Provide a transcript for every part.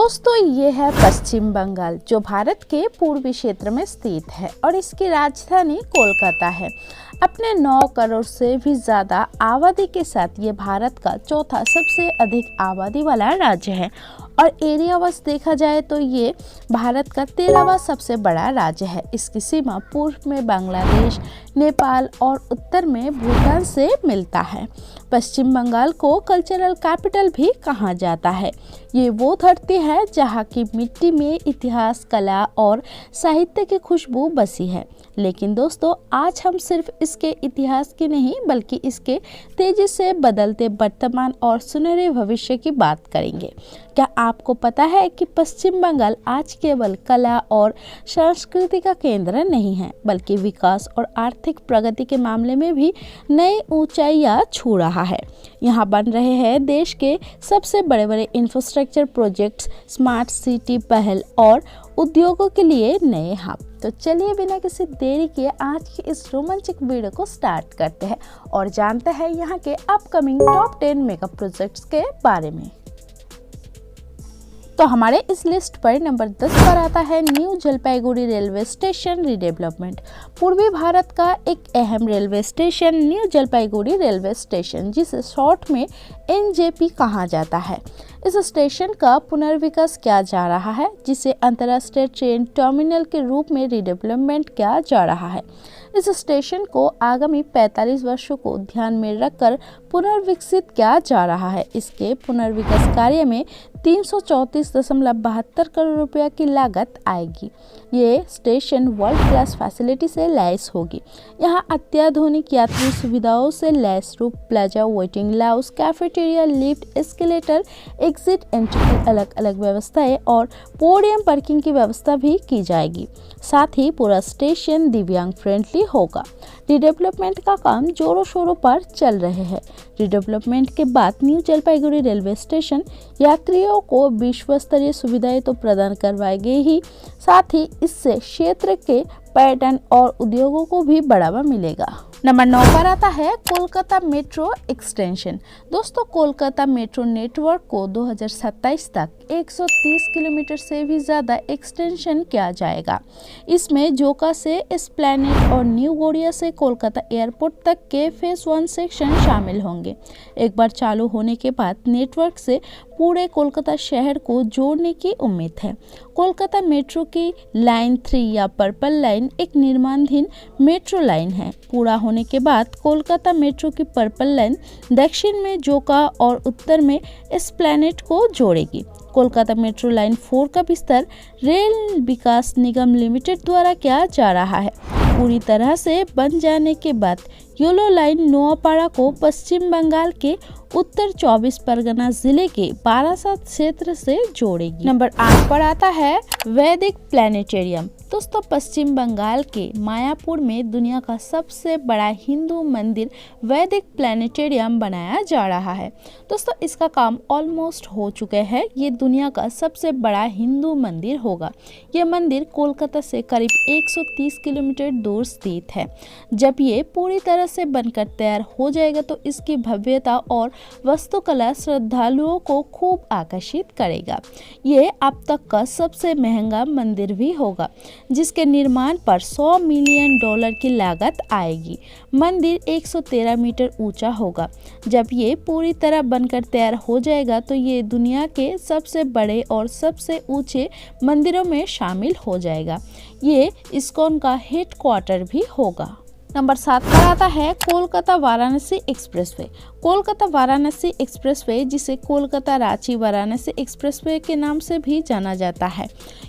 दोस्तों ये है पश्चिम बंगाल जो भारत के पूर्वी क्षेत्र में स्थित है और इसकी राजधानी कोलकाता है। अपने 9 करोड़ से भी ज़्यादा आबादी के साथ ये भारत का चौथा सबसे अधिक आबादी वाला राज्य है और एरिया वाइज देखा जाए तो ये भारत का 13वां सबसे बड़ा राज्य है। इसकी सीमा पूर्व में बांग्लादेश, नेपाल और उत्तर में भूटान से मिलता है। पश्चिम बंगाल को कल्चरल कैपिटल भी कहा जाता है। ये वो धरती है जहाँ की मिट्टी में इतिहास, कला और साहित्य की खुशबू बसी है। लेकिन दोस्तों आज हम सिर्फ इसके इतिहास की नहीं बल्कि इसके तेजी से बदलते वर्तमान और सुनहरे भविष्य की बात करेंगे। क्या आपको पता है कि पश्चिम बंगाल आज केवल कला और संस्कृति का केंद्र नहीं है बल्कि विकास और आर्थिक प्रगति के मामले में भी नई ऊंचाइयां छू रहा है। यहाँ बन रहे हैं देश के सबसे बड़े बड़े इंफ्रास्ट्रक्चर प्रोजेक्ट्स, स्मार्ट सिटी पहल और उद्योगों के लिए नए हब। तो चलिए बिना किसी देरी किए आज की इस रोमांचक वीडियो को स्टार्ट करते हैं और जानते हैं यहाँ के अपकमिंग टॉप 10 मेगा प्रोजेक्ट्स के बारे में। तो हमारे इस लिस्ट पर नंबर 10 पर आता है new Jalpaiguri railway station redevelopment. पूर्वी भारत का एक अहम railway station new Jalpaiguri railway station, जिसे शॉर्ट में NJP कहा जाता है। इस स्टेशन का पुनर्विकास किया जा रहा है जिसे अंतर्राष्ट्रीय ट्रेन टर्मिनल के रूप में रिडेवलपमेंट किया जा रहा है। इस स्टेशन को आगामी 45 वर्षों को ध्यान में रखकर पुनर्विकसित किया जा रहा है। इसके पुनर्विकास कार्य में 334.72 करोड़ रुपया की लागत आएगी। ये स्टेशन वर्ल्ड क्लास फैसिलिटी से लैस होगी। यहाँ अत्याधुनिक यात्री सुविधाओं से लैस roof, plaza, waiting lounge, cafeteria, lift, escalator, exit entry की अलग अलग व्यवस्थाएं और पोडियम पार्किंग की व्यवस्था भी की जाएगी। साथ ही पूरा स्टेशन दिव्यांग फ्रेंडली होगा। रिडेवलपमेंट का काम जोरों शोरों पर चल रहे हैं। रिडेवलपमेंट के बाद न्यू जलपाईगुड़ी रेलवे स्टेशन यात्रियों को विश्व स्तरीय सुविधाएं तो प्रदान करवाएगी ही, साथ ही इससे क्षेत्र के पर्यटन और उद्योगों को भी बढ़ावा मिलेगा। नंबर 9 पर आता है कोलकाता मेट्रो एक्सटेंशन। दोस्तों कोलकाता मेट्रो नेटवर्क को 2027 तक 130 किलोमीटर से भी ज़्यादा एक्सटेंशन किया जाएगा। इसमें जोका से एस्प्लैनेड और न्यू गौड़िया से कोलकाता एयरपोर्ट तक के फेज 1 सेक्शन शामिल होंगे। एक बार चालू होने के बाद नेटवर्क से पूरे कोलकाता शहर को जोड़ने की उम्मीद है। कोलकाता मेट्रो की लाइन 3 या पर्पल लाइन एक निर्माणाधीन मेट्रो लाइन है। पूरा होने के बाद कोलकाता मेट्रो की पर्पल लाइन दक्षिण में जोका और उत्तर में एस्प्लैनेड को जोड़ेगी। कोलकाता मेट्रो लाइन 4 का विस्तार रेल विकास निगम लिमिटेड द्वारा किया जा रहा है। पूरी तरह से बन जाने के बाद येलो लाइन नोआपाड़ा को पश्चिम बंगाल के उत्तर 24 परगना जिले के बारासात क्षेत्र से जोड़ेगी। नंबर 8 पर आता है वैदिक प्लानिटेरियम। दोस्तों पश्चिम बंगाल के मायापुर में दुनिया का सबसे बड़ा हिंदू मंदिर वैदिक प्लानिटेरियम बनाया जा रहा है। दोस्तों इसका काम ऑलमोस्ट हो चुके हैं। ये दुनिया का सबसे बड़ा हिंदू मंदिर होगा। ये मंदिर कोलकाता से करीब 130 किलोमीटर दूर स्थित है। जब ये पूरी तरह से बनकर तैयार हो जाएगा तो इसकी भव्यता और वास्तुकला श्रद्धालुओं को खूब आकर्षित करेगा। ये अब तक का सबसे महंगा मंदिर भी होगा जिसके निर्माण पर $100 मिलियन की लागत आएगी। मंदिर 113 मीटर ऊंचा होगा। जब ये पूरी तरह बनकर तैयार हो जाएगा तो ये दुनिया के सबसे बड़े और सबसे ऊंचे मंदिरों में शामिल हो जाएगा। ये इस्कॉन का हेडक्वार्टर भी होगा। नंबर 7 पर आता है कोलकाता वाराणसी एक्सप्रेसवे। कोलकाता वाराणसी एक्सप्रेसवे जिसे कोलकाता रांची वाराणसी एक्सप्रेसवे के नाम से भी जाना जाता है।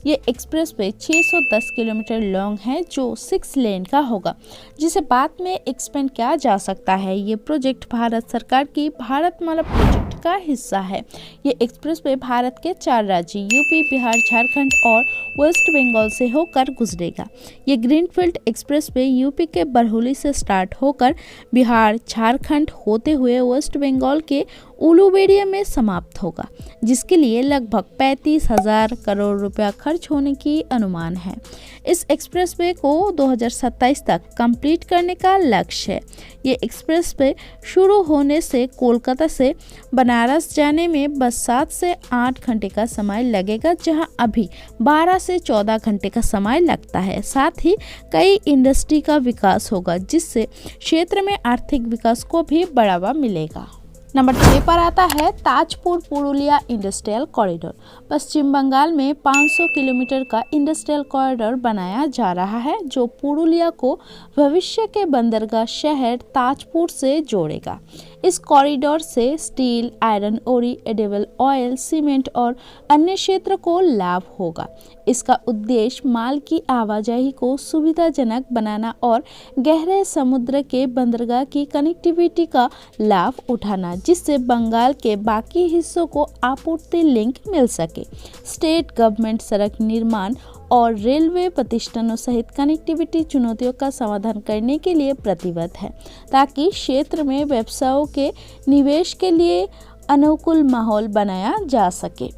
ये एक्सप्रेसवे 610 किलोमीटर लॉन्ग है जो 6 लेन का होगा जिसे बाद में एक्सपेंड किया जा सकता है। ये प्रोजेक्ट भारत सरकार की भारतमाला प्रोजेक्ट का हिस्सा है। ये एक्सप्रेसवे भारत के 4 राज्य यूपी, बिहार, झारखंड और वेस्ट बंगाल से होकर गुजरेगा। ये ग्रीनफील्ड एक्सप्रेसवे यूपी के बरहौली से स्टार्ट होकर बिहार, झारखंड होते हुए वेस्ट बंगाल के उलूबेड़िया में समाप्त होगा, जिसके लिए लगभग 35,000 करोड़ रुपया खर्च होने की अनुमान है। इस एक्सप्रेसवे को 2027 तक कंप्लीट करने का लक्ष्य है। ये एक्सप्रेसवे शुरू होने से कोलकाता से बनारस जाने में बस 7 से 8 घंटे का समय लगेगा, जहां अभी 12 से 14 घंटे का समय लगता है। साथ ही कई इंडस्ट्री का विकास होगा, जिससे क्षेत्र में आर्थिक विकास को भी बढ़ावा मिलेगा। नंबर 6 पर आता है ताजपुर पुरुलिया इंडस्ट्रियल कॉरिडोर। पश्चिम बंगाल में 500 किलोमीटर का इंडस्ट्रियल कॉरिडोर बनाया जा रहा है, जो पुरुलिया को भविष्य के बंदरगाह शहर ताजपुर से जोड़ेगा। इस कॉरिडोर से स्टील, आयरन ओरी, एडिबल ऑयल, सीमेंट और अन्य क्षेत्र को लाभ होगा। इसका उद्देश्य माल की आवाजाही को सुविधाजनक बनाना और गहरे समुद्र के बंदरगाह की कनेक्टिविटी का लाभ उठाना, जिससे बंगाल के बाकी हिस्सों को आपूर्ति लिंक मिल सके। स्टेट गवर्नमेंट सड़क निर्माण और रेलवे प्रतिष्ठानों सहित कनेक्टिविटी चुनौतियों का समाधान करने के लिए प्रतिबद्ध है, ताकि क्षेत्र में व्यवसायों के निवेश के लिए अनुकूल माहौल बनाया जा सके।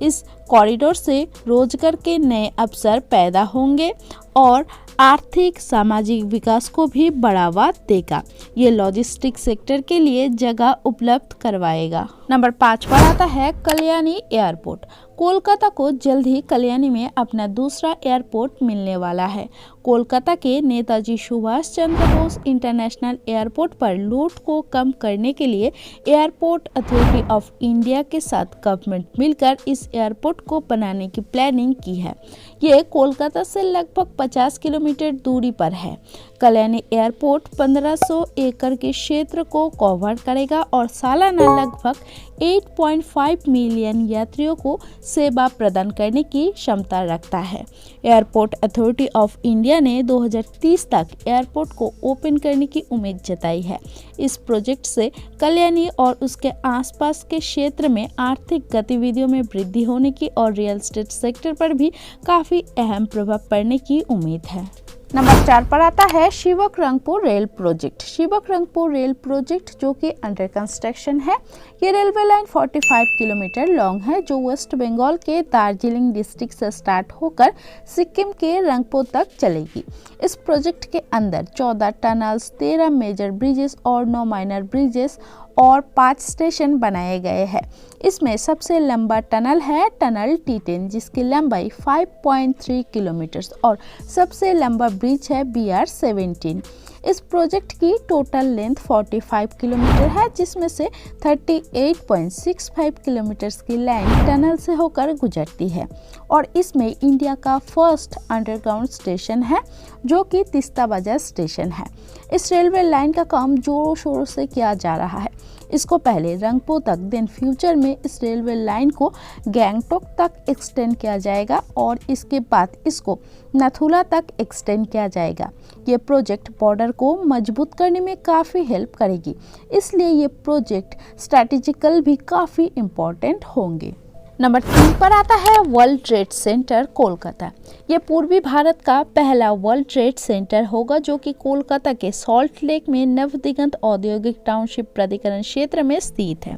इस कॉरिडोर से रोजगार के नए अवसर पैदा होंगे और आर्थिक सामाजिक विकास को भी बढ़ावा देगा। ये लॉजिस्टिक सेक्टर के लिए जगह उपलब्ध करवाएगा। नंबर 5 पर आता है कल्याणी एयरपोर्ट। कोलकाता को जल्द ही कल्याणी में अपना दूसरा एयरपोर्ट मिलने वाला है। कोलकाता के नेताजी सुभाष चंद्र बोस इंटरनेशनल एयरपोर्ट पर लूट को कम करने के लिए एयरपोर्ट अथॉरिटी ऑफ इंडिया के साथ गवर्नमेंट मिलकर इस एयरपोर्ट को बनाने की प्लानिंग की है। ये कोलकाता से लगभग 50 किलोमीटर दूरी पर है। कल्याणी एयरपोर्ट 1500 एकड़ के क्षेत्र को कवर करेगा और सालाना लगभग 8.5 मिलियन यात्रियों को सेवा प्रदान करने की क्षमता रखता है। एयरपोर्ट अथॉरिटी ऑफ इंडिया ने 2030 तक एयरपोर्ट को ओपन करने की उम्मीद जताई है। इस प्रोजेक्ट से कल्याणी और उसके आसपास के क्षेत्र में आर्थिक गतिविधियों में वृद्धि होने की और रियल एस्टेट सेक्टर पर भी काफ़ी अहम प्रभाव पड़ने की उम्मीद है। नंबर 4 पर आता है शिवक रंगपुर रेल प्रोजेक्ट। शिवक रंगपुर रेल प्रोजेक्ट जो कि अंडर कंस्ट्रक्शन है। ये रेलवे लाइन 45 किलोमीटर लॉन्ग है, जो वेस्ट बंगाल के दार्जिलिंग डिस्ट्रिक्ट से स्टार्ट होकर सिक्किम के रंगपुर तक चलेगी। इस प्रोजेक्ट के अंदर 14 टनल्स, 13 मेजर ब्रिजेस और 9 माइनर ब्रिजेस और 5 स्टेशन बनाए गए हैं। इसमें सबसे लंबा टनल है टनल T10, जिसकी लंबाई 5.3 किलोमीटर और सबसे लंबा ब्रिज है BR17। इस प्रोजेक्ट की टोटल लेंथ 45 किलोमीटर है, जिसमें से 38.65 किलोमीटर की लाइन टनल से होकर गुजरती है और इसमें इंडिया का फर्स्ट अंडरग्राउंड स्टेशन है, जो कि तीस्ता बाजार स्टेशन है। इस रेलवे लाइन का काम जोरों शोरों से किया जा रहा है। इसको पहले रंगपुर तक, देन फ्यूचर में इस रेलवे लाइन को गैंगटोक तक एक्सटेंड किया जाएगा और इसके बाद इसको नथुला तक एक्सटेंड किया जाएगा। ये प्रोजेक्ट बॉर्डर को मजबूत करने में काफ़ी हेल्प करेगी, इसलिए ये प्रोजेक्ट स्ट्रैटेजिकल भी काफ़ी इम्पोर्टेंट होंगे। नंबर 3 पर आता है वर्ल्ड ट्रेड सेंटर कोलकाता। ये पूर्वी भारत का पहला वर्ल्ड ट्रेड सेंटर होगा, जो कि कोलकाता के सॉल्ट लेक में नवदिगंत औद्योगिक टाउनशिप प्राधिकरण क्षेत्र में स्थित है।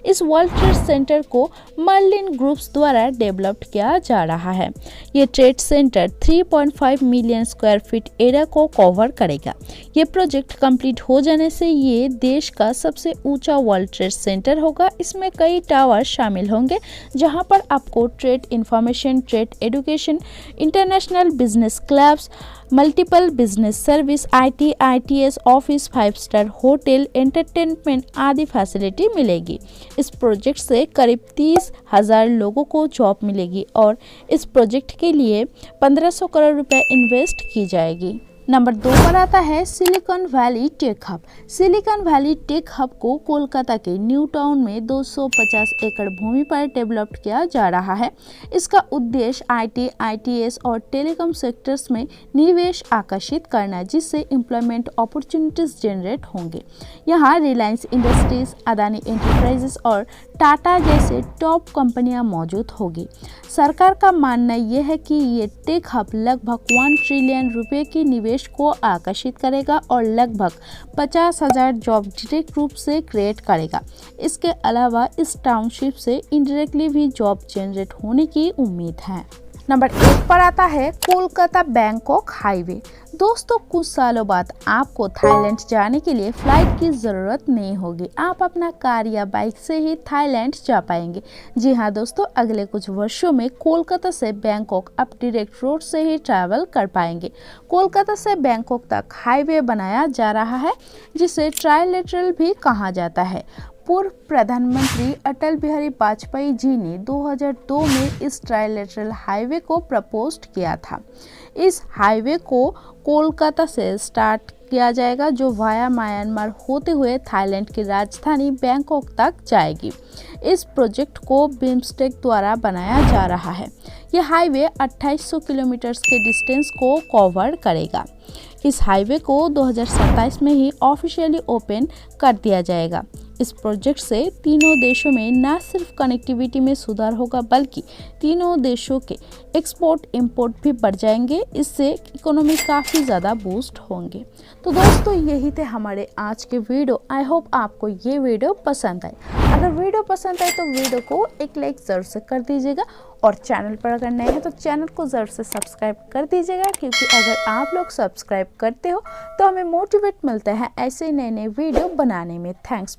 इस वर्ल्ड ट्रेड सेंटर को मर्लिन ग्रुप्स द्वारा डेवलप्ड किया जा रहा है। ये trade centre 3.5 million square feet area को कवर करेगा। ये प्रोजेक्ट कंप्लीट हो जाने से ये देश का सबसे ऊंचा वर्ल्ड ट्रेड सेंटर होगा। इसमें कई टावर शामिल होंगे, जहां पर आपको trade information, trade education, international business clubs, multiple business service, IT, ITS, office, 5 star hotel, entertainment आदि फैसिलिटी मिलेगी। इस प्रोजेक्ट से करीब 30,000 लोगों को जॉब मिलेगी और इस प्रोजेक्ट के लिए 1500 करोड़ रुपए इन्वेस्ट की जाएगी। नंबर 2 पर आता है silicon valley tech hub. Silicon valley tech hub को कोलकाता के न्यू टाउन में 250 एकड़ भूमि पर डेवलप किया जा रहा है। इसका उद्देश्य IT, ITS और टेलीकॉम सेक्टर्स में निवेश आकर्षित करना, जिससे एम्प्लॉयमेंट अपॉर्चुनिटीज जनरेट होंगे। यहाँ रिलायंस इंडस्ट्रीज, अदानी एंटरप्राइजेस और टाटा जैसे टॉप कंपनियां मौजूद होगी। सरकार का मानना यह है कि ये टेक हब लगभग 1 ट्रिलियन रुपए की निवेश निवेश को आकर्षित करेगा और लगभग 50,000 जॉब डायरेक्ट रूप से क्रिएट करेगा। इसके अलावा इस टाउनशिप से इनडायरेक्टली भी जॉब जनरेट होने की उम्मीद है। नंबर 1 पर आता है कोलकाता बैंकॉक हाईवे। दोस्तों, कुछ सालों बाद आपको थाईलैंड जाने के लिए फ्लाइट की ज़रूरत नहीं होगी। आप अपना कार या बाइक से ही थाईलैंड जा पाएंगे। जी हाँ दोस्तों, अगले कुछ वर्षों में कोलकाता से बैंकॉक आप डायरेक्ट रोड से ही ट्रैवल कर पाएंगे। कोलकाता से बैंकॉक तक हाईवे बनाया जा रहा है, जिसे ट्राइलेटरल भी कहा जाता है। पूर्व प्रधानमंत्री अटल बिहारी वाजपेयी जी ने 2002 में इस ट्राइलेटरल हाईवे को प्रपोज किया था। इस हाईवे को कोलकाता से स्टार्ट किया जाएगा, जो वाया म्यांमार होते हुए थाईलैंड की राजधानी बैंकॉक तक जाएगी। इस प्रोजेक्ट को बिम्स्टेक द्वारा बनाया जा रहा है। यह हाईवे 2800 किलोमीटर के डिस्टेंस को कवर करेगा। इस हाईवे को 2027 में ही ऑफिशियली ओपन कर दिया जाएगा। इस प्रोजेक्ट से तीनों देशों में न सिर्फ कनेक्टिविटी में सुधार होगा, बल्कि तीनों देशों के एक्सपोर्ट इंपोर्ट भी बढ़ जाएंगे। इससे इकोनॉमी काफ़ी ज़्यादा बूस्ट होंगे। तो दोस्तों, यही थे हमारे आज के वीडियो। आई होप आपको ये वीडियो पसंद आए। अगर वीडियो पसंद आए तो वीडियो को एक लाइक ज़रूर से कर दीजिएगा, और चैनल पर अगर नए हैं तो चैनल को ज़रूर से सब्सक्राइब कर दीजिएगा, क्योंकि अगर आप लोग सब्सक्राइब करते हो तो हमें मोटिवेट मिलता है ऐसे नए नए वीडियो बनाने में। थैंक्स।